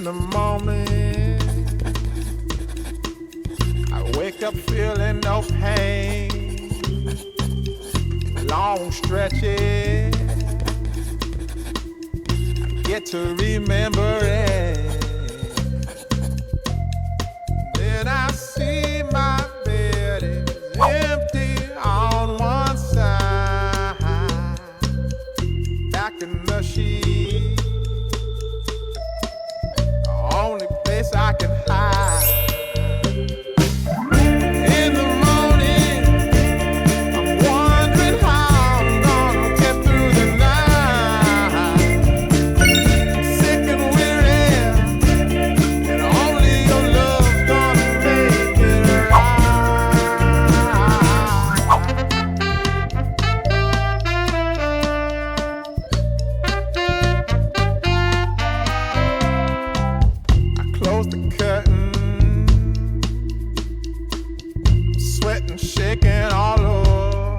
the morning, I wake up feeling no pain. Long stretches, I get to remember it. Then I see my bed is empty on one side. Back in the sheet, the only place I can hide. In the morning, I'm wondering how I'm gonna get through the night. Sick and weary, and only your love's gonna make it I close the curtain, sweating, shaking all over.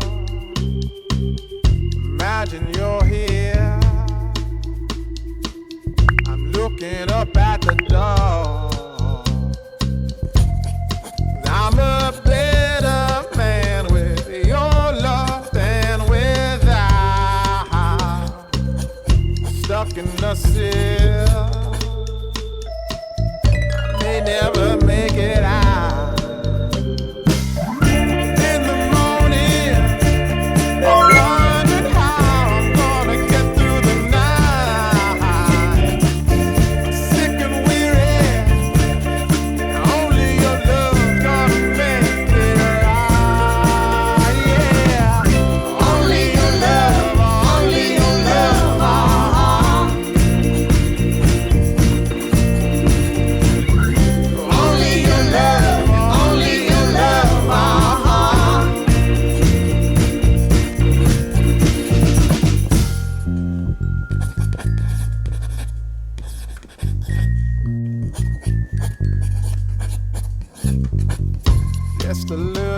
Imagine you're here. I'm looking up at the door. I'm a better man with your love than without. Stuck in the cell, may never make it out. In the morning, I'm wondering how I'm gonna get through the night. Sick and weary, only your love's gonna make it right. Yeah, only your love, only your love. Only your love, only your love. Just a little